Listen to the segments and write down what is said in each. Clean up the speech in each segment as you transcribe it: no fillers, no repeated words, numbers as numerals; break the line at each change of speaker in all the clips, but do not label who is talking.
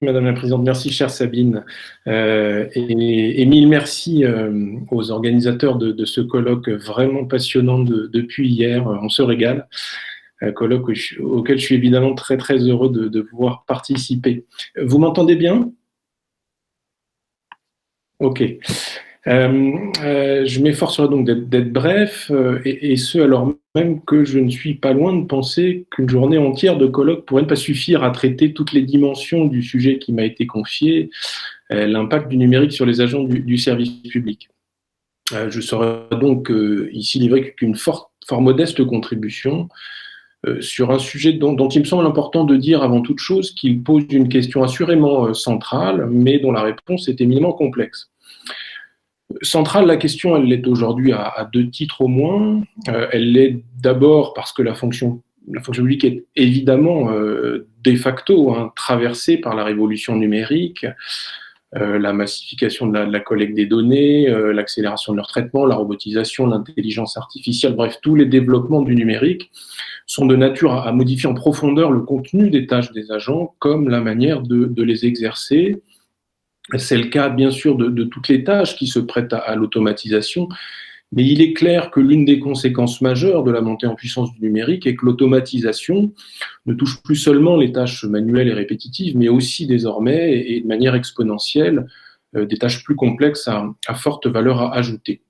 Madame la Présidente, merci chère Sabine. Et mille merci aux organisateurs de ce colloque vraiment passionnant depuis hier. On se régale. Colloque auquel je suis évidemment très très heureux de pouvoir participer. Vous m'entendez bien? Ok. Je m'efforcerai donc d'être bref, et ce alors même que je ne suis pas loin de penser qu'une journée entière de colloque pourrait ne pas suffire à traiter toutes les dimensions du sujet qui m'a été confié, l'impact du numérique sur les agents du service public. Je serai donc ici livré qu'une fort modeste contribution sur un sujet dont il me semble important de dire avant toute chose qu'il pose une question assurément centrale, mais dont la réponse est éminemment complexe. Centrale, la question, elle l'est aujourd'hui à deux titres au moins. Elle l'est d'abord parce que la fonction publique est évidemment de facto traversée par la révolution numérique, la massification de la collecte des données, l'accélération de leur traitement, la robotisation, l'intelligence artificielle, bref, tous les développements du numérique sont de nature à modifier en profondeur le contenu des tâches des agents comme la manière de les exercer. C'est le cas, bien sûr, de toutes les tâches qui se prêtent à l'automatisation, mais il est clair que l'une des conséquences majeures de la montée en puissance du numérique est que l'automatisation ne touche plus seulement les tâches manuelles et répétitives, mais aussi désormais, et de manière exponentielle, des tâches plus complexes à forte valeur ajoutée.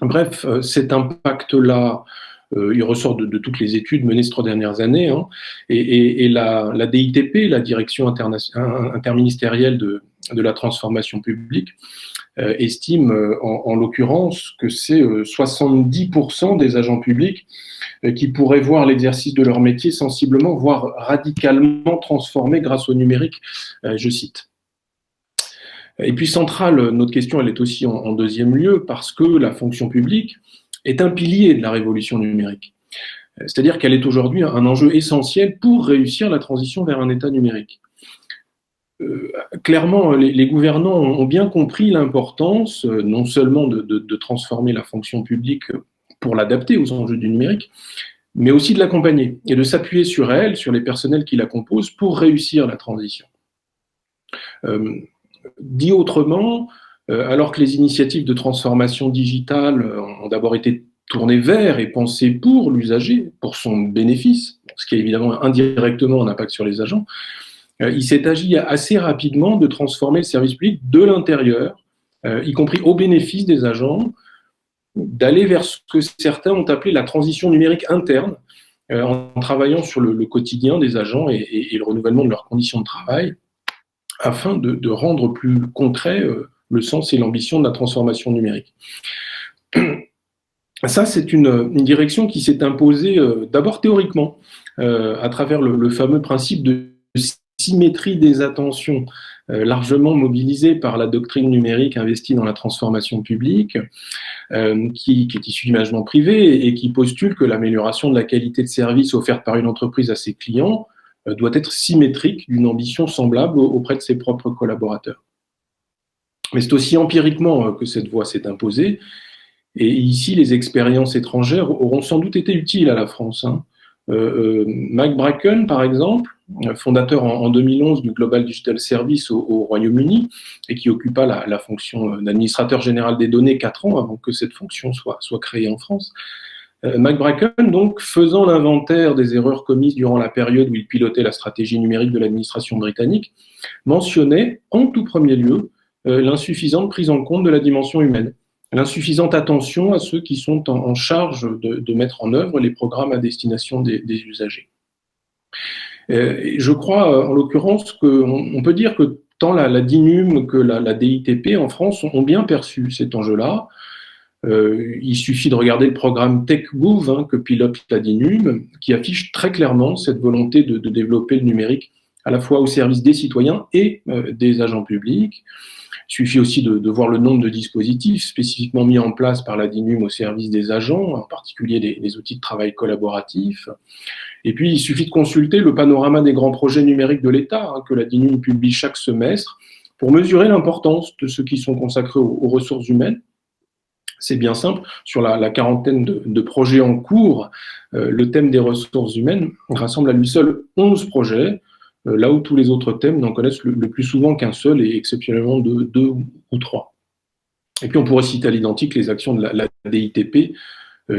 Bref, cet impact-là, il ressort de toutes les études menées ces 3 dernières années, et la DITP, la Direction interministérielle de la transformation publique, estime en l'occurrence que c'est 70% des agents publics qui pourraient voir l'exercice de leur métier sensiblement, voire radicalement transformé grâce au numérique, je cite. Et puis centrale, notre question, elle est aussi en deuxième lieu parce que la fonction publique est un pilier de la révolution numérique. C'est-à-dire qu'elle est aujourd'hui un enjeu essentiel pour réussir la transition vers un État numérique. Clairement, les gouvernants ont bien compris l'importance non seulement de transformer la fonction publique pour l'adapter aux enjeux du numérique, mais aussi de l'accompagner et de s'appuyer sur elle, sur les personnels qui la composent, pour réussir la transition. Dit autrement, alors que les initiatives de transformation digitale ont d'abord été tournées vers et pensées pour l'usager, pour son bénéfice, ce qui a évidemment indirectement un impact sur les agents, il s'est agi assez rapidement de transformer le service public de l'intérieur, y compris au bénéfice des agents, d'aller vers ce que certains ont appelé la transition numérique interne, en travaillant sur le quotidien des agents et le renouvellement de leurs conditions de travail, afin de rendre plus concret le sens et l'ambition de la transformation numérique. Ça, c'est une direction qui s'est imposée d'abord théoriquement, à travers le fameux principe de symétrie des attentions, largement mobilisée par la doctrine numérique investie dans la transformation publique, qui est issue du management privé et qui postule que l'amélioration de la qualité de service offerte par une entreprise à ses clients doit être symétrique d'une ambition semblable auprès de ses propres collaborateurs. Mais c'est aussi empiriquement que cette voie s'est imposée, et ici les expériences étrangères auront sans doute été utiles à la France. Mike Bracken, par exemple, fondateur en 2011 du Global Digital Service au Royaume-Uni, et qui occupa la fonction d'administrateur général des données 4 ans avant que cette fonction soit créée en France. Mike Bracken, donc, faisant l'inventaire des erreurs commises durant la période où il pilotait la stratégie numérique de l'administration britannique, mentionnait en tout premier lieu l'insuffisante prise en compte de la dimension humaine, l'insuffisante attention à ceux qui sont en charge de mettre en œuvre les programmes à destination des usagers. Je crois, en l'occurrence, qu'on peut dire que tant la DINUM que la DITP en France ont bien perçu cet enjeu-là. Il suffit de regarder le programme TechGouv que pilote la DINUM, qui affiche très clairement cette volonté de développer le numérique à la fois au service des citoyens et des agents publics. Il suffit aussi de voir le nombre de dispositifs spécifiquement mis en place par la DINUM au service des agents, en particulier les outils de travail collaboratif. Et puis, il suffit de consulter le panorama des grands projets numériques de l'État que la DINUM publie chaque semestre pour mesurer l'importance de ceux qui sont consacrés aux ressources humaines. C'est bien simple, sur la quarantaine de projets en cours, le thème des ressources humaines rassemble à lui seul 11 projets, là où tous les autres thèmes n'en connaissent le plus souvent qu'un seul et exceptionnellement deux ou trois. Et puis on pourrait citer à l'identique les actions de la DITP,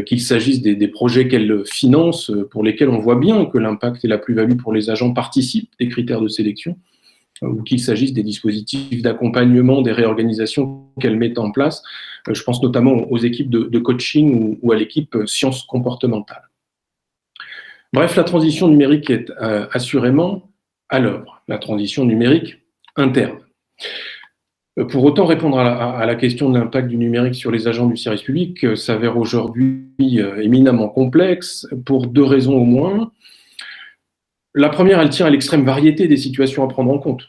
qu'il s'agisse des projets qu'elle finance, pour lesquels on voit bien que l'impact et la plus-value pour les agents participent des critères de sélection, ou qu'il s'agisse des dispositifs d'accompagnement, des réorganisations qu'elle met en place. Je pense notamment aux équipes de coaching ou à l'équipe sciences comportementales. Bref, la transition numérique est assurément à l'œuvre, la transition numérique interne. Pour autant, répondre à la question de l'impact du numérique sur les agents du service public s'avère aujourd'hui éminemment complexe, pour deux raisons au moins. La première, elle tient à l'extrême variété des situations à prendre en compte.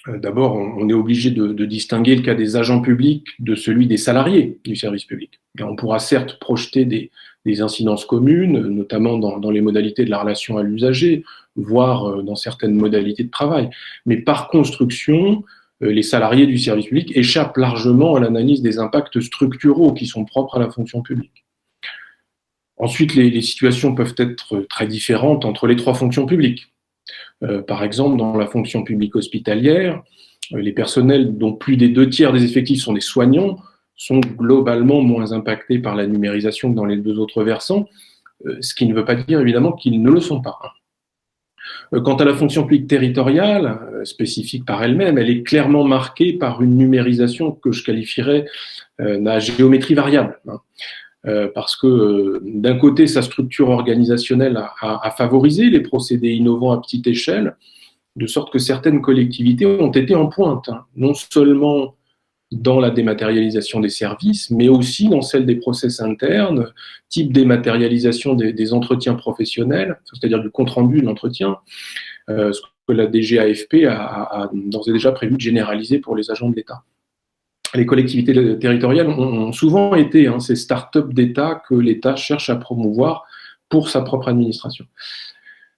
D'abord, on est obligé de distinguer le cas des agents publics de celui des salariés du service public. Et on pourra certes projeter des incidences communes, notamment dans les modalités de la relation à l'usager, voire dans certaines modalités de travail. Mais par construction, les salariés du service public échappent largement à l'analyse des impacts structuraux qui sont propres à la fonction publique. Ensuite, les situations peuvent être très différentes entre les trois fonctions publiques. Par exemple, dans la fonction publique hospitalière, les personnels dont plus des 2/3 des effectifs sont des soignants sont globalement moins impactés par la numérisation que dans les deux autres versants, ce qui ne veut pas dire évidemment qu'ils ne le sont pas. Quant à la fonction publique territoriale, spécifique par elle-même, elle est clairement marquée par une numérisation que je qualifierais à géométrie variable. Parce que d'un côté, sa structure organisationnelle a favorisé les procédés innovants à petite échelle, de sorte que certaines collectivités ont été en pointe, non seulement dans la dématérialisation des services, mais aussi dans celle des process internes, type dématérialisation des entretiens professionnels, c'est-à-dire du compte-rendu de l'entretien, ce que la DGAFP a d'ores et déjà prévu de généraliser pour les agents de l'État. Les collectivités territoriales ont souvent été ces start-up d'État que l'État cherche à promouvoir pour sa propre administration.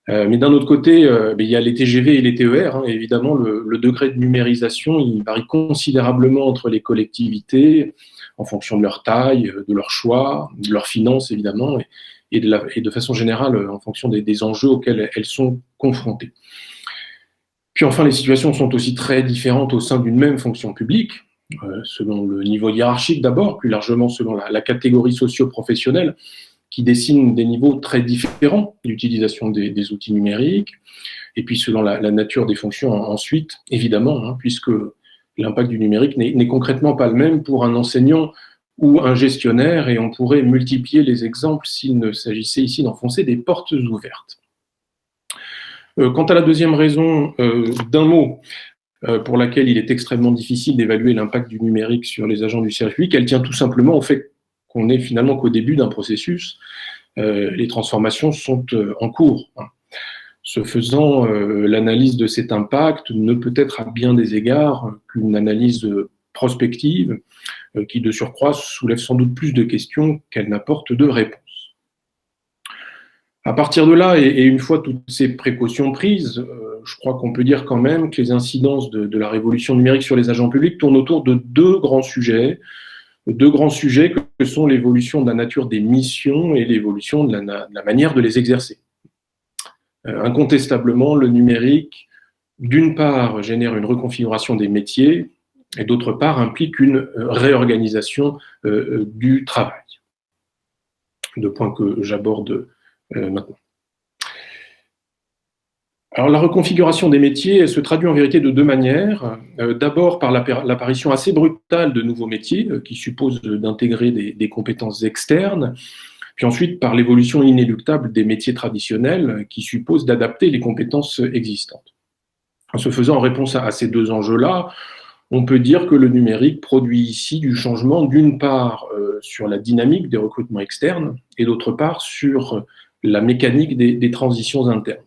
Mais d'un autre côté, il y a les TGV et les TER. Évidemment, le degré de numérisation il varie considérablement entre les collectivités en fonction de leur taille, de leur choix, de leurs finances évidemment, et de façon générale en fonction des enjeux auxquels elles sont confrontées. Puis enfin, les situations sont aussi très différentes au sein d'une même fonction publique, selon le niveau hiérarchique d'abord, plus largement selon la catégorie socio-professionnelle, qui dessine des niveaux très différents d'utilisation des outils numériques, et puis selon la nature des fonctions ensuite, évidemment, puisque l'impact du numérique n'est concrètement pas le même pour un enseignant ou un gestionnaire, et on pourrait multiplier les exemples s'il ne s'agissait ici d'enfoncer des portes ouvertes. Quant à la deuxième raison, d'un mot, pour laquelle il est extrêmement difficile d'évaluer l'impact du numérique sur les agents du service public, elle tient tout simplement au fait qu'on est finalement qu'au début d'un processus. Les transformations sont en cours. Ce faisant, l'analyse de cet impact ne peut être à bien des égards qu'une analyse prospective qui, de surcroît, soulève sans doute plus de questions qu'elle n'apporte de réponses. À partir de là, et une fois toutes ces précautions prises, je crois qu'on peut dire quand même que les incidences de la révolution numérique sur les agents publics tournent autour de deux grands sujets que sont l'évolution de la nature des missions et l'évolution de la manière de les exercer. Incontestablement, le numérique, d'une part, génère une reconfiguration des métiers et d'autre part, implique une réorganisation du travail. Deux points que j'aborde maintenant. Alors, la reconfiguration des métiers se traduit en vérité de deux manières. D'abord par l'apparition assez brutale de nouveaux métiers qui supposent d'intégrer des compétences externes, puis ensuite par l'évolution inéluctable des métiers traditionnels qui supposent d'adapter les compétences existantes. En se faisant, en réponse à ces deux enjeux-là, on peut dire que le numérique produit ici du changement, d'une part sur la dynamique des recrutements externes et d'autre part sur la mécanique des transitions internes.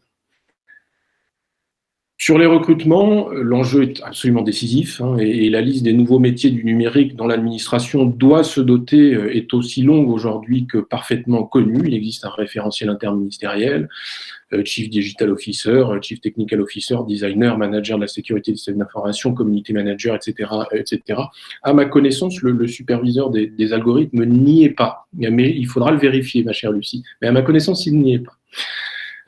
Sur les recrutements, l'enjeu est absolument décisif et la liste des nouveaux métiers du numérique dont l'administration doit se doter est aussi longue aujourd'hui que parfaitement connue. Il existe un référentiel interministériel, Chief Digital Officer, Chief Technical Officer, Designer, Manager de la sécurité des systèmes d'information, Community Manager, etc., etc. À ma connaissance, le superviseur des algorithmes n'y est pas. Mais il faudra le vérifier, ma chère Lucie. Mais à ma connaissance, il n'y est pas.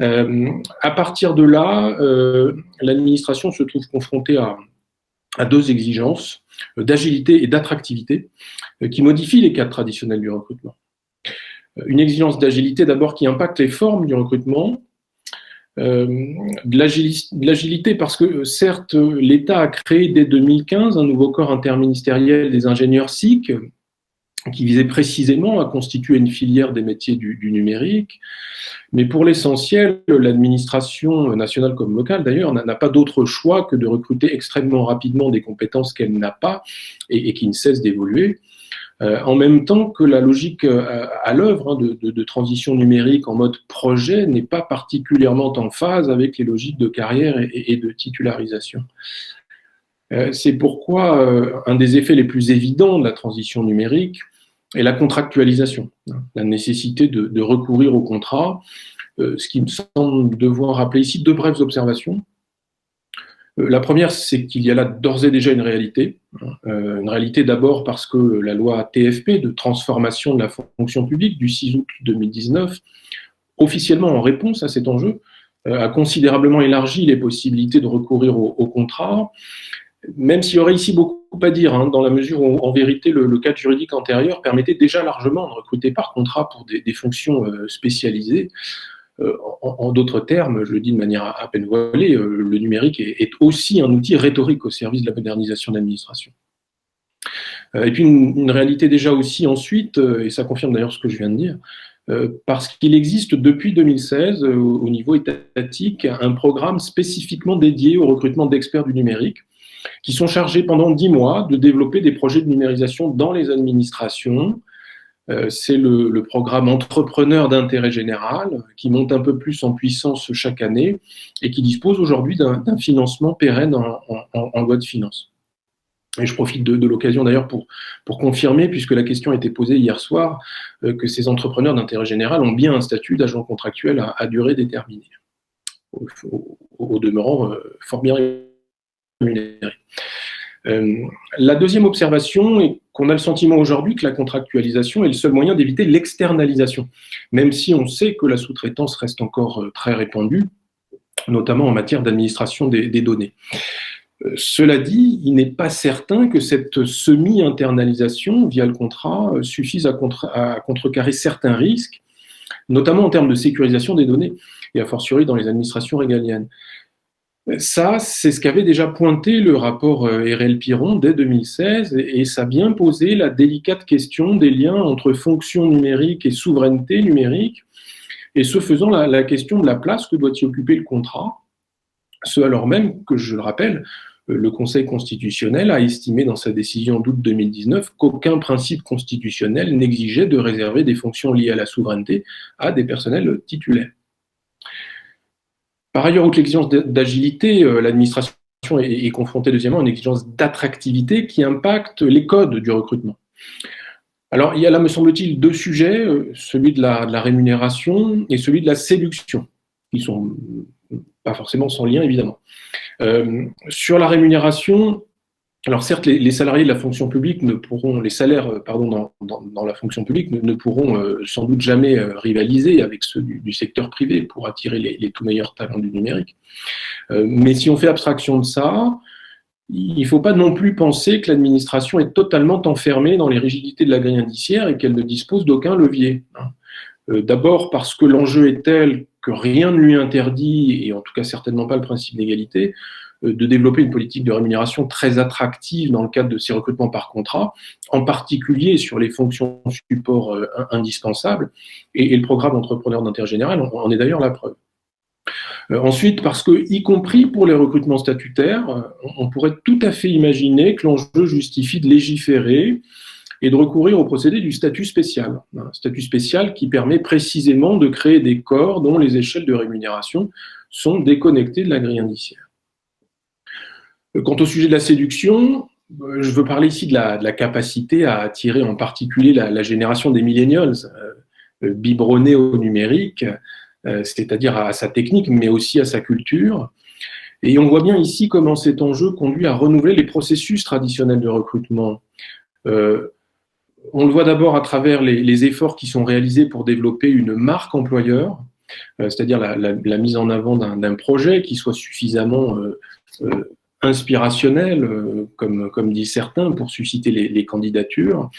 À partir de là, l'administration se trouve confrontée à deux exigences d'agilité et d'attractivité qui modifient les cadres traditionnels du recrutement. Une exigence d'agilité d'abord qui impacte les formes du recrutement, de l'agilité parce que certes l'État a créé dès 2015 un nouveau corps interministériel des ingénieurs SIC qui visait précisément à constituer une filière des métiers du numérique, mais pour l'essentiel, l'administration nationale comme locale d'ailleurs n'a pas d'autre choix que de recruter extrêmement rapidement des compétences qu'elle n'a pas et qui ne cessent d'évoluer. En même temps que la logique à l'œuvre de transition numérique en mode projet n'est pas particulièrement en phase avec les logiques de carrière et de titularisation. C'est pourquoi un des effets les plus évidents de la transition numérique est la contractualisation, la nécessité de recourir au contrat, ce qui me semble devoir rappeler ici deux brèves observations. La première, c'est qu'il y a là d'ores et déjà une réalité d'abord parce que la loi TFP de transformation de la fonction publique du 6 août 2019, officiellement en réponse à cet enjeu, a considérablement élargi les possibilités de recourir au contrat, même s'il y aurait ici beaucoup à dire, dans la mesure où, en vérité, le cadre juridique antérieur permettait déjà largement de recruter par contrat pour des fonctions spécialisées. En d'autres termes, je le dis de manière à peine voilée, le numérique est aussi un outil rhétorique au service de la modernisation de l'administration. Et puis une réalité déjà aussi ensuite, et ça confirme d'ailleurs ce que je viens de dire, parce qu'il existe depuis 2016 au niveau étatique un programme spécifiquement dédié au recrutement d'experts du numérique qui sont chargés pendant 10 mois de développer des projets de numérisation dans les administrations. C'est le programme Entrepreneur d'intérêt général qui monte un peu plus en puissance chaque année et qui dispose aujourd'hui d'un financement pérenne en loi de finances. Et je profite de l'occasion d'ailleurs pour confirmer, puisque la question a été posée hier soir, que ces entrepreneurs d'intérêt général ont bien un statut d'agent contractuel à durée déterminée, au demeurant fort bien rémunéré. La deuxième observation est qu'on a le sentiment aujourd'hui que la contractualisation est le seul moyen d'éviter l'externalisation, même si on sait que la sous-traitance reste encore très répandue, notamment en matière d'administration des données. Cela dit, il n'est pas certain que cette semi-internalisation via le contrat suffise à contrecarrer certains risques, notamment en termes de sécurisation des données, et a fortiori dans les administrations régaliennes. Ça, c'est ce qu'avait déjà pointé le rapport RL-Piron dès 2016, et ça a bien posé la délicate question des liens entre fonction numérique et souveraineté numérique, et ce faisant la question de la place que doit y occuper le contrat, ce alors même que, je le rappelle, le Conseil constitutionnel a estimé dans sa décision d'août 2019 qu'aucun principe constitutionnel n'exigeait de réserver des fonctions liées à la souveraineté à des personnels titulaires. Par ailleurs, outre l'exigence d'agilité, l'administration est confrontée deuxièmement à une exigence d'attractivité qui impacte les codes du recrutement. Alors, il y a là, me semble-t-il, deux sujets, celui de la rémunération et celui de la séduction, qui sont pas forcément sans lien, évidemment. Sur la rémunération, alors certes, les salariés de la fonction publique ne pourront, les salaires dans la fonction publique ne pourront sans doute jamais rivaliser avec ceux du secteur privé pour attirer les tout meilleurs talents du numérique. Mais si on fait abstraction de ça, il ne faut pas non plus penser que l'administration est totalement enfermée dans les rigidités de la grille indiciaire et qu'elle ne dispose d'aucun levier. D'abord parce que l'enjeu est tel que rien ne lui interdit, et en tout cas certainement pas le principe d'égalité, de développer une politique de rémunération très attractive dans le cadre de ces recrutements par contrat, en particulier sur les fonctions support indispensables, et le programme Entrepreneur d'intérêt général en est d'ailleurs la preuve. Ensuite, parce que, y compris pour les recrutements statutaires, on pourrait tout à fait imaginer que l'enjeu justifie de légiférer et de recourir au procédé du statut spécial. Un statut spécial qui permet précisément de créer des corps dont les échelles de rémunération sont déconnectées de la grille indiciaire. Quant au sujet de la séduction, je veux parler ici de la capacité à attirer en particulier la génération des millennials, biberonnés au numérique, c'est-à-dire à sa technique, mais aussi à sa culture. Et on voit bien ici comment cet enjeu conduit à renouveler les processus traditionnels de recrutement. On le voit d'abord à travers les efforts qui sont réalisés pour développer une marque employeur, c'est-à-dire la mise en avant d'un projet qui soit suffisamment inspirationnel, comme disent certains, pour susciter les candidatures.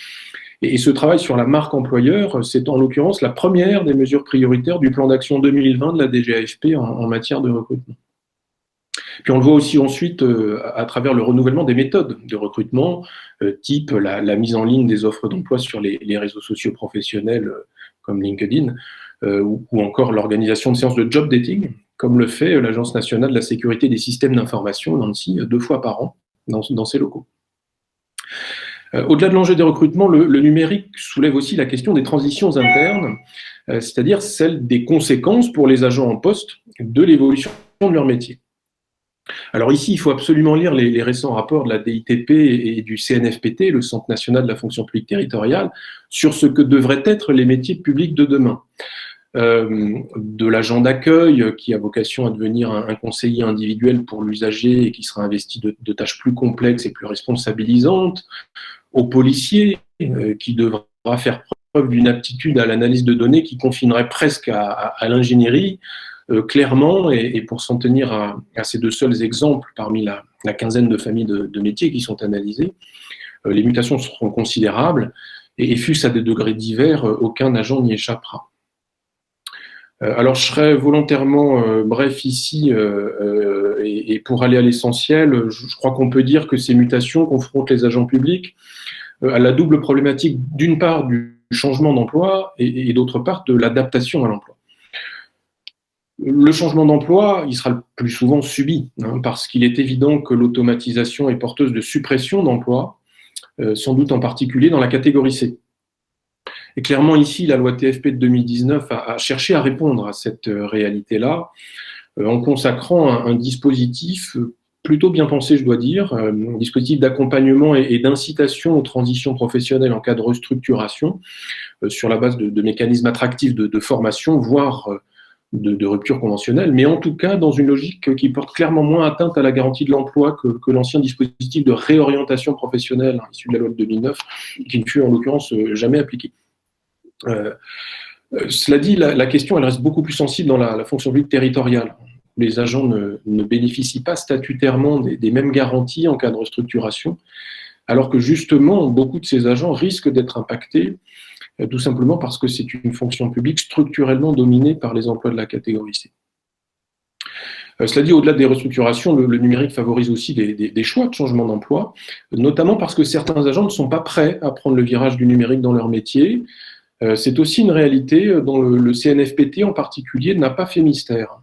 Et ce travail sur la marque employeur, c'est en l'occurrence la première des mesures prioritaires du plan d'action 2020 de la DGAFP en matière de recrutement. Puis on le voit aussi ensuite à travers le renouvellement des méthodes de recrutement, type la mise en ligne des offres d'emploi sur les réseaux sociaux professionnels comme LinkedIn, ou encore l'organisation de séances de job dating, comme le fait l'Agence nationale de la sécurité des systèmes d'information, l'ANSSI, 2 fois par an dans ses locaux. Au-delà de l'enjeu des recrutements, le numérique soulève aussi la question des transitions internes, c'est-à-dire celle des conséquences pour les agents en poste de l'évolution de leur métier. Alors ici, il faut absolument lire les récents rapports de la DITP et du CNFPT, le Centre national de la fonction publique territoriale, sur ce que devraient être les métiers publics de demain. De l'agent d'accueil qui a vocation à devenir un conseiller individuel pour l'usager et qui sera investi de tâches plus complexes et plus responsabilisantes, au policier qui devra faire preuve d'une aptitude à l'analyse de données qui confinerait presque à l'ingénierie, clairement, et pour s'en tenir à ces 2 seuls exemples parmi la quinzaine de familles de métiers qui sont analysées, les mutations seront considérables et fût-ce à des degrés divers, aucun agent n'y échappera. Alors je serai volontairement bref ici et pour aller à l'essentiel, je crois qu'on peut dire que ces mutations confrontent les agents publics à la double problématique d'une part du changement d'emploi et d'autre part de l'adaptation à l'emploi. Le changement d'emploi, il sera le plus souvent subi, parce qu'il est évident que l'automatisation est porteuse de suppression d'emplois, sans doute en particulier dans la catégorie C. Et clairement ici, la loi TFP de 2019 a cherché à répondre à cette réalité-là, en consacrant un dispositif plutôt bien pensé, je dois dire, un dispositif d'accompagnement et d'incitation aux transitions professionnelles en cas de restructuration, sur la base de mécanismes attractifs de formation, voire de rupture conventionnelle, mais en tout cas dans une logique qui porte clairement moins atteinte à la garantie de l'emploi que l'ancien dispositif de réorientation professionnelle issu de la loi de 2009, qui ne fut en l'occurrence jamais appliqué. Cela dit, la question elle reste beaucoup plus sensible dans la fonction publique territoriale. Les agents ne bénéficient pas statutairement des mêmes garanties en cas de restructuration, alors que justement, beaucoup de ces agents risquent d'être impactés tout simplement parce que c'est une fonction publique structurellement dominée par les emplois de la catégorie C. Cela dit, au-delà des restructurations, le numérique favorise aussi des choix de changement d'emploi, notamment parce que certains agents ne sont pas prêts à prendre le virage du numérique dans leur métier. C'est aussi une réalité dont le CNFPT en particulier n'a pas fait mystère.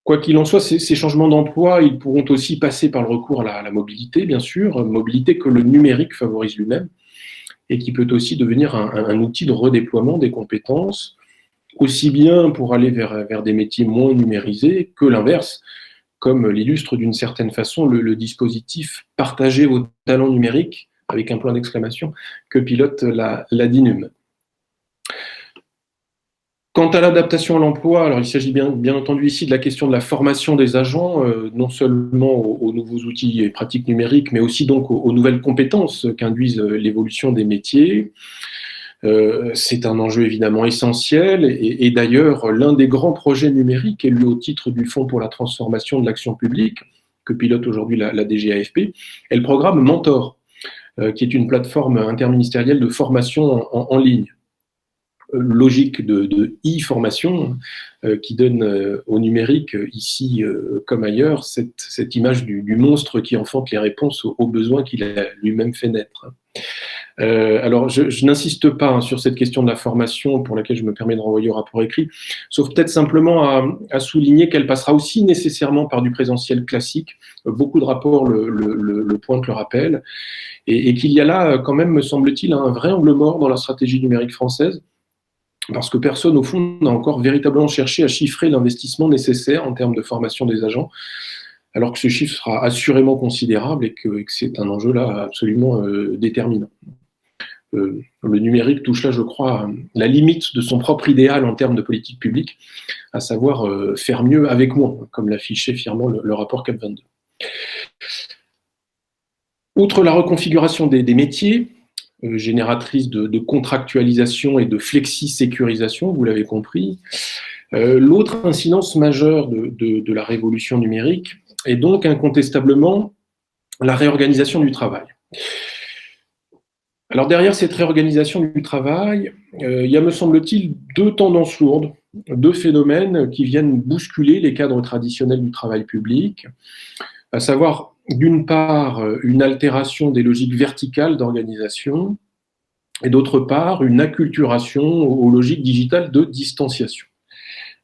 Quoi qu'il en soit, ces changements d'emploi, ils pourront aussi passer par le recours à la mobilité, bien sûr, mobilité que le numérique favorise lui-même, et qui peut aussi devenir un outil de redéploiement des compétences, aussi bien pour aller vers des métiers moins numérisés que l'inverse, comme l'illustre d'une certaine façon le dispositif « Partagez vos talents numériques » avec un point d'exclamation que pilote la DINUM. Quant à l'adaptation à l'emploi, alors il s'agit bien entendu ici de la question de la formation des agents, non seulement aux nouveaux outils et pratiques numériques, mais aussi donc aux nouvelles compétences qu'induisent l'évolution des métiers. C'est un enjeu évidemment essentiel et d'ailleurs l'un des grands projets numériques élu au titre du Fonds pour la transformation de l'action publique que pilote aujourd'hui la DGAFP est le programme Mentor, qui est une plateforme interministérielle de formation en ligne. Logique de e-formation qui donne au numérique, ici comme ailleurs, cette image du monstre qui enfante les réponses aux besoins qu'il a lui-même fait naître. Alors, je n'insiste pas sur cette question de la formation pour laquelle je me permets de renvoyer au rapport écrit, sauf peut-être simplement à souligner qu'elle passera aussi nécessairement par du présentiel classique. Beaucoup de rapports le pointent, le rappellent, et qu'il y a là quand même, me semble-t-il, un vrai angle mort dans la stratégie numérique française, parce que personne, au fond, n'a encore véritablement cherché à chiffrer l'investissement nécessaire en termes de formation des agents, alors que ce chiffre sera assurément considérable et que c'est un enjeu là absolument déterminant. Le numérique touche là, je crois, la limite de son propre idéal en termes de politique publique, à savoir faire mieux avec moins, comme l'affichait fièrement le rapport CAP 22. Outre la reconfiguration des métiers, génératrice de contractualisation et de flexi-sécurisation, vous l'avez compris. L'autre incidence majeure de la révolution numérique est donc incontestablement la réorganisation du travail. Alors derrière cette réorganisation du travail, il y a, me semble-t-il, deux tendances lourdes, deux phénomènes qui viennent bousculer les cadres traditionnels du travail public, à savoir d'une part une altération des logiques verticales d'organisation et d'autre part une acculturation aux logiques digitales de distanciation.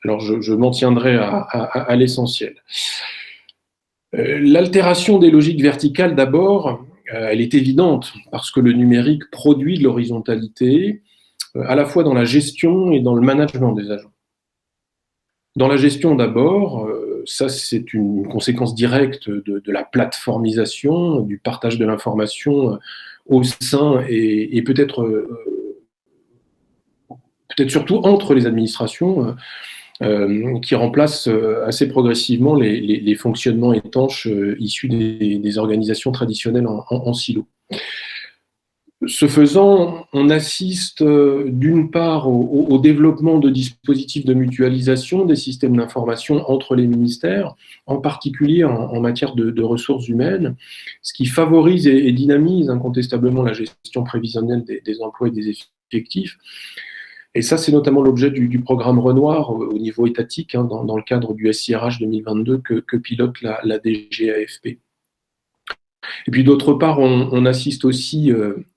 Alors je m'en tiendrai à l'essentiel. L'altération des logiques verticales d'abord, elle est évidente parce que le numérique produit de l'horizontalité à la fois dans la gestion et dans le management des agents. Dans la gestion d'abord, ça c'est une conséquence directe de la plateformisation, du partage de l'information au sein et peut-être surtout entre les administrations qui remplacent assez progressivement les fonctionnements étanches issus des organisations traditionnelles en silo. Ce faisant, on assiste d'une part au développement de dispositifs de mutualisation des systèmes d'information entre les ministères, en particulier en matière de ressources humaines, ce qui favorise et dynamise incontestablement la gestion prévisionnelle des emplois et des effectifs. Et ça, c'est notamment l'objet du programme Renoir au niveau étatique, hein, dans le cadre du SIRH 2022 que pilote la DGAFP. Et puis d'autre part, on assiste aussi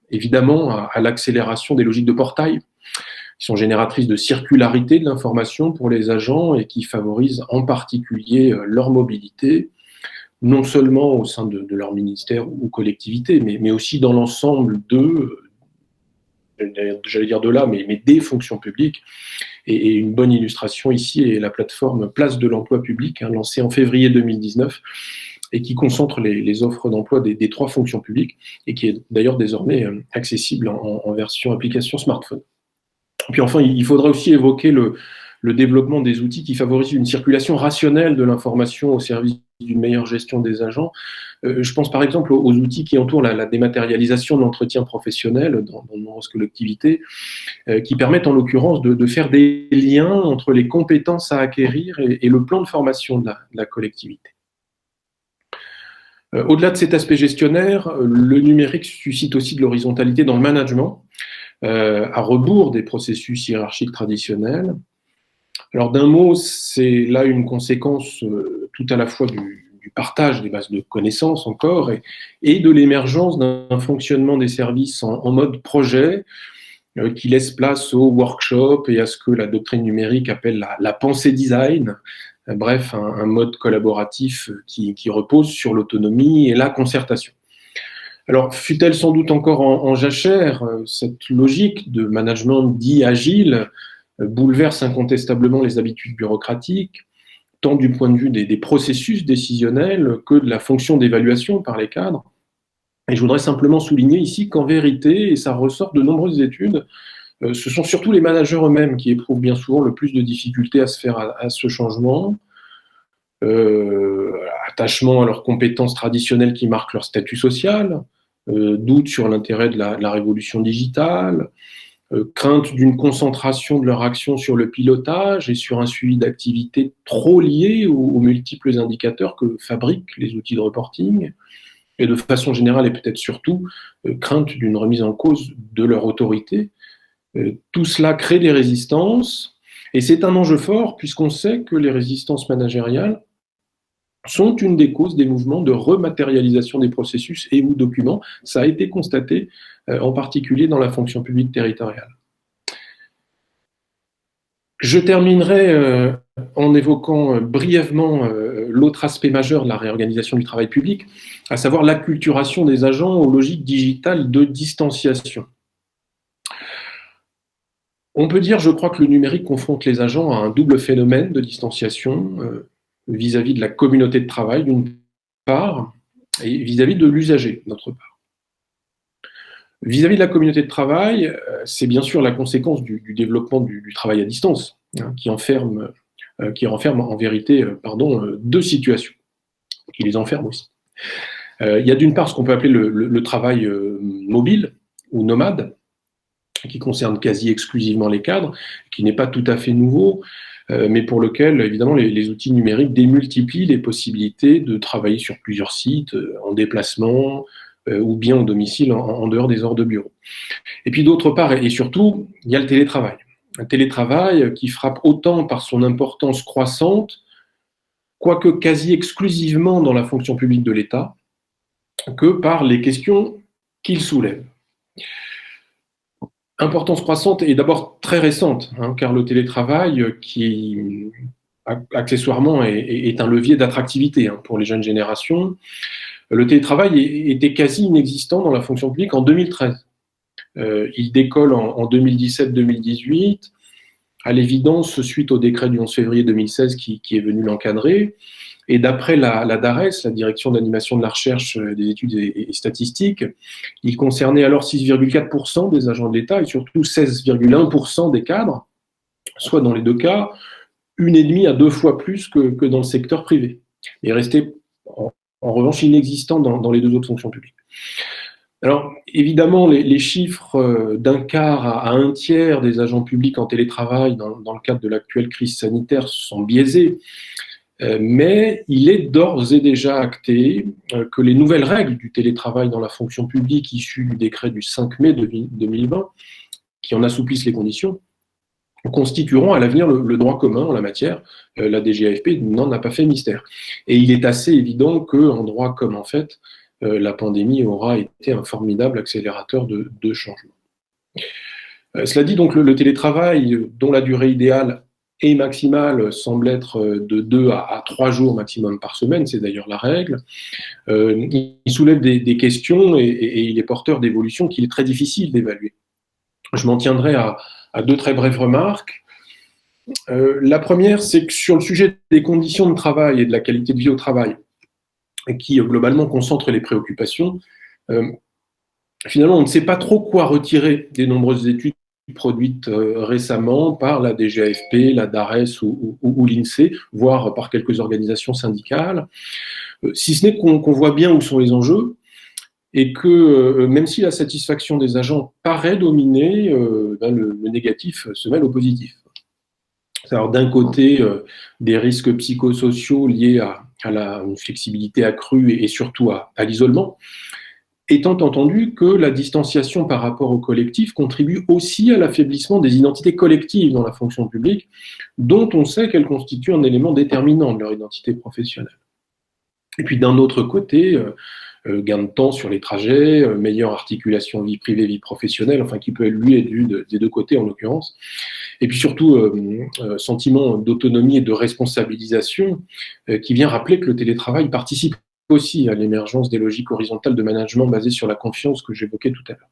évidemment à l'accélération des logiques de portail, qui sont génératrices de circularité de l'information pour les agents et qui favorisent en particulier leur mobilité, non seulement au sein de leur ministère ou collectivité, mais aussi dans l'ensemble j'allais dire de là, mais des fonctions publiques. Et une bonne illustration ici est la plateforme Place de l'emploi public, hein, lancée en février 2019, et qui concentre les offres d'emploi des trois fonctions publiques, et qui est d'ailleurs désormais accessible en version application smartphone. Puis enfin, il faudra aussi évoquer le développement des outils qui favorisent une circulation rationnelle de l'information au service d'une meilleure gestion des agents. Je pense par exemple aux outils qui entourent la dématérialisation de l'entretien professionnel dans de nombreuses collectivités, qui permettent en l'occurrence de faire des liens entre les compétences à acquérir et le plan de formation de la collectivité. Au-delà de cet aspect gestionnaire, le numérique suscite aussi de l'horizontalité dans le management, à rebours des processus hiérarchiques traditionnels. Alors d'un mot, c'est là une conséquence tout à la fois du partage des bases de connaissances encore et de l'émergence d'un fonctionnement des services en mode projet qui laisse place au workshop et à ce que la doctrine numérique appelle la pensée design, bref, un mode collaboratif qui repose sur l'autonomie et la concertation. Alors, fut-elle sans doute encore en jachère, cette logique de management dit agile bouleverse incontestablement les habitudes bureaucratiques, tant du point de vue des processus décisionnels que de la fonction d'évaluation par les cadres. Et je voudrais simplement souligner ici qu'en vérité, et ça ressort de nombreuses études, ce sont surtout les managers eux-mêmes qui éprouvent bien souvent le plus de difficultés à se faire à ce changement. Attachement à leurs compétences traditionnelles qui marquent leur statut social, doute sur l'intérêt de la révolution digitale, crainte d'une concentration de leur action sur le pilotage et sur un suivi d'activités trop liées aux multiples indicateurs que fabriquent les outils de reporting, et de façon générale et peut-être surtout, crainte d'une remise en cause de leur autorité. Tout cela crée des résistances, et c'est un enjeu fort puisqu'on sait que les résistances managériales sont une des causes des mouvements de rematérialisation des processus et ou documents. Ça a été constaté en particulier dans la fonction publique territoriale. Je terminerai en évoquant brièvement l'autre aspect majeur de la réorganisation du travail public, à savoir l'acculturation des agents aux logiques digitales de distanciation. On peut dire, je crois, que le numérique confronte les agents à un double phénomène de distanciation vis-à-vis de la communauté de travail, d'une part, et vis-à-vis de l'usager, d'autre part. Vis-à-vis de la communauté de travail, c'est bien sûr la conséquence du développement du travail à distance, hein, qui renferme en vérité deux situations, qui les enferment aussi. Il y a d'une part ce qu'on peut appeler le travail mobile, ou nomade, qui concerne quasi exclusivement les cadres, qui n'est pas tout à fait nouveau, mais pour lequel, évidemment, les outils numériques démultiplient les possibilités de travailler sur plusieurs sites, en déplacement, ou bien au domicile, en dehors des heures de bureau. Et puis d'autre part, et surtout, il y a le télétravail. Un télétravail qui frappe autant par son importance croissante, quoique quasi exclusivement dans la fonction publique de l'État, que par les questions qu'il soulève. Importance croissante et d'abord très récente, car le télétravail, qui accessoirement est un levier d'attractivité pour les jeunes générations, le télétravail était quasi inexistant dans la fonction publique en 2013. Il décolle en 2017-2018, à l'évidence suite au décret du 11 février 2016 qui est venu l'encadrer. Et d'après la DARES, la Direction d'animation de la recherche, des études et statistiques, il concernait alors 6,4% des agents de l'État et surtout 16,1% des cadres, soit dans les deux cas, 1,5 à 2 fois plus que dans le secteur privé. Il restait en revanche inexistant dans les deux autres fonctions publiques. Alors, évidemment, les chiffres d'un quart à un tiers des agents publics en télétravail dans le cadre de l'actuelle crise sanitaire sont biaisés. Mais il est d'ores et déjà acté que les nouvelles règles du télétravail dans la fonction publique issues du décret du 5 mai 2020, qui en assouplissent les conditions, constitueront à l'avenir le droit commun en la matière. La DGAFP n'en a pas fait mystère. Et il est assez évident qu'en droit comme en fait, la pandémie aura été un formidable accélérateur de changement. Cela dit, donc le télétravail, dont la durée idéale et maximale semble être de 2 à 3 jours maximum par semaine, c'est d'ailleurs la règle, il soulève des questions et il est porteur d'évolutions qu'il est très difficile d'évaluer. Je m'en tiendrai à 2 très brèves remarques. La première, c'est que sur le sujet des conditions de travail et de la qualité de vie au travail, qui globalement concentre les préoccupations, finalement on ne sait pas trop quoi retirer des nombreuses études produites récemment par la DGAFP, la DARES ou l'INSEE, voire par quelques organisations syndicales, si ce n'est qu'on voit bien où sont les enjeux et que même si la satisfaction des agents paraît dominer, le négatif se mêle au positif. Alors d'un côté, des risques psychosociaux liés à une flexibilité accrue et surtout à l'isolement, étant entendu que la distanciation par rapport au collectif contribue aussi à l'affaiblissement des identités collectives dans la fonction publique, dont on sait qu'elles constituent un élément déterminant de leur identité professionnelle. Et puis d'un autre côté, gain de temps sur les trajets, meilleure articulation vie privée, vie professionnelle, enfin qui peut lui être vu des deux côtés en l'occurrence. Et puis surtout, sentiment d'autonomie et de responsabilisation qui vient rappeler que le télétravail participe aussi à l'émergence des logiques horizontales de management basées sur la confiance que j'évoquais tout à l'heure.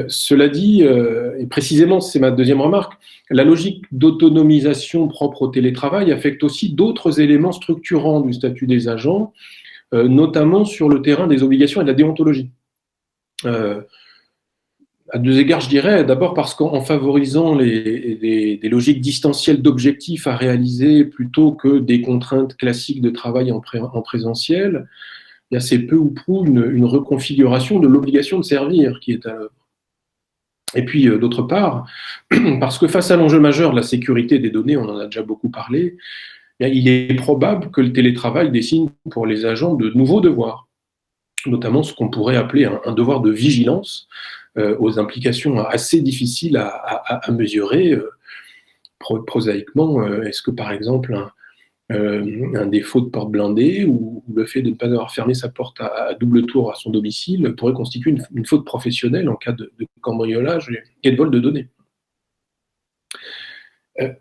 Cela dit, et précisément c'est ma deuxième remarque, la logique d'autonomisation propre au télétravail affecte aussi d'autres éléments structurants du statut des agents, notamment sur le terrain des obligations et de la déontologie. À 2 égards, je dirais, d'abord parce qu'en favorisant des logiques distancielles d'objectifs à réaliser plutôt que des contraintes classiques de travail en présentiel, il y a assez peu ou prou une reconfiguration de l'obligation de servir qui est à l'œuvre. Et puis, d'autre part, parce que face à l'enjeu majeur de la sécurité des données, on en a déjà beaucoup parlé, il est probable que le télétravail dessine pour les agents de nouveaux devoirs, notamment ce qu'on pourrait appeler un devoir de vigilance, aux implications assez difficiles à mesurer. Prosaïquement, est-ce que par exemple un défaut de porte blindée ou le fait de ne pas avoir fermé sa porte à double tour à son domicile pourrait constituer une faute professionnelle en cas de cambriolage et de vol de données?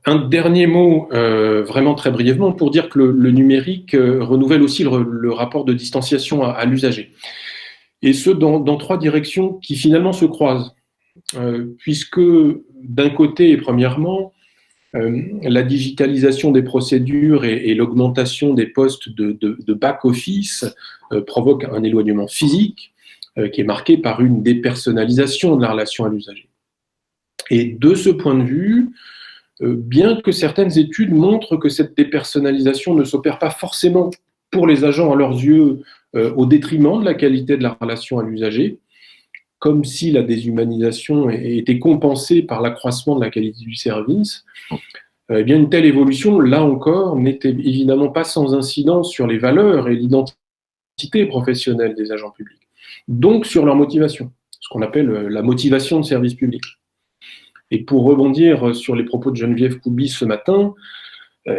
Un dernier mot, vraiment très brièvement, pour dire que le numérique renouvelle aussi le rapport de distanciation à l'usager. Et ce, dans 3 directions qui finalement se croisent. Puisque d'un côté, et premièrement, la digitalisation des procédures et l'augmentation des postes de back-office provoque un éloignement physique qui est marqué par une dépersonnalisation de la relation à l'usager. Et de ce point de vue, bien que certaines études montrent que cette dépersonnalisation ne s'opère pas forcément pour les agents à leurs yeux au détriment de la qualité de la relation à l'usager, comme si la déshumanisation était compensée par l'accroissement de la qualité du service, eh bien une telle évolution, là encore, n'était évidemment pas sans incidence sur les valeurs et l'identité professionnelle des agents publics, donc sur leur motivation, ce qu'on appelle la motivation de service public. Et pour rebondir sur les propos de Geneviève Couby ce matin,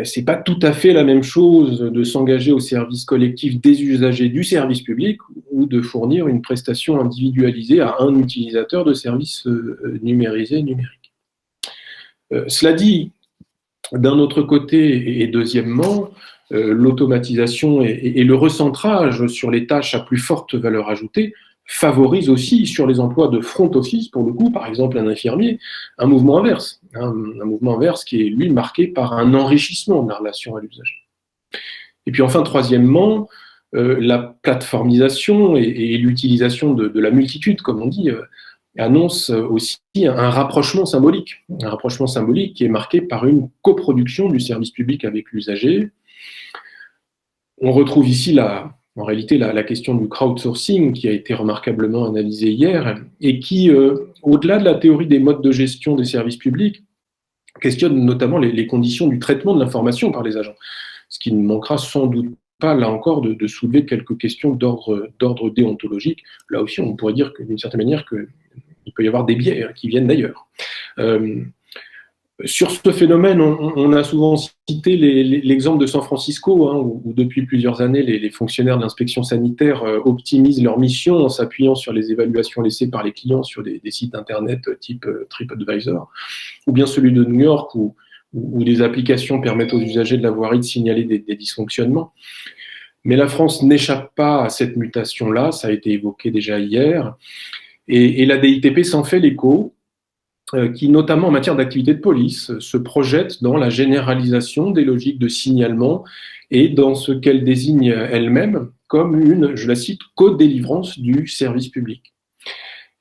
c'est pas tout à fait la même chose de s'engager au service collectif des usagers du service public ou de fournir une prestation individualisée à un utilisateur de services numérisés numériques. Cela dit, d'un autre côté, et deuxièmement, l'automatisation et le recentrage sur les tâches à plus forte valeur ajoutée favorise aussi sur les emplois de front office, pour le coup, par exemple un infirmier, un mouvement inverse. Un mouvement inverse qui est, lui, marqué par un enrichissement de la relation à l'usager. Et puis enfin, troisièmement, la plateformisation et l'utilisation de la multitude, comme on dit, annonce aussi un rapprochement symbolique qui est marqué par une coproduction du service public avec l'usager. On retrouve ici en réalité la question du crowdsourcing qui a été remarquablement analysée hier et qui, au-delà de la théorie des modes de gestion des services publics, questionne notamment les conditions du traitement de l'information par les agents, ce qui ne manquera sans doute pas, là encore, de soulever quelques questions d'ordre déontologique. Là aussi, on pourrait dire d'une certaine manière qu'il peut y avoir des biais qui viennent d'ailleurs. Sur ce phénomène, on a souvent cité l'exemple de San Francisco, où depuis plusieurs années, les fonctionnaires de l'inspection sanitaire optimisent leur mission en s'appuyant sur les évaluations laissées par les clients sur des sites internet type TripAdvisor, ou bien celui de New York, où des applications permettent aux usagers de la voirie de signaler des dysfonctionnements. Mais la France n'échappe pas à cette mutation-là, ça a été évoqué déjà hier, et la DITP s'en fait l'écho, qui, notamment en matière d'activité de police, se projette dans la généralisation des logiques de signalement et dans ce qu'elle désigne elle-même comme une, je la cite, co-délivrance du service public.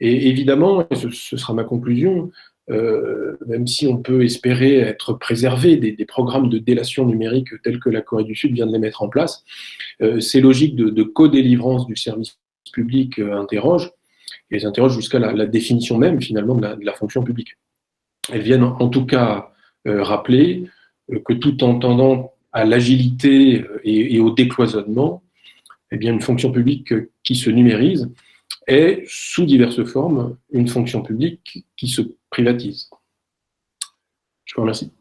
Et évidemment, et ce sera ma conclusion, même si on peut espérer être préservé des programmes de délation numérique tels que la Corée du Sud vient de les mettre en place, ces logiques de co-délivrance du service public interrogent, et elles interrogent jusqu'à la définition même, finalement, de la fonction publique. Elles viennent en tout cas rappeler que tout en tendant à l'agilité et au décloisonnement, eh bien, une fonction publique qui se numérise est, sous diverses formes, une fonction publique qui se privatise. Je vous remercie.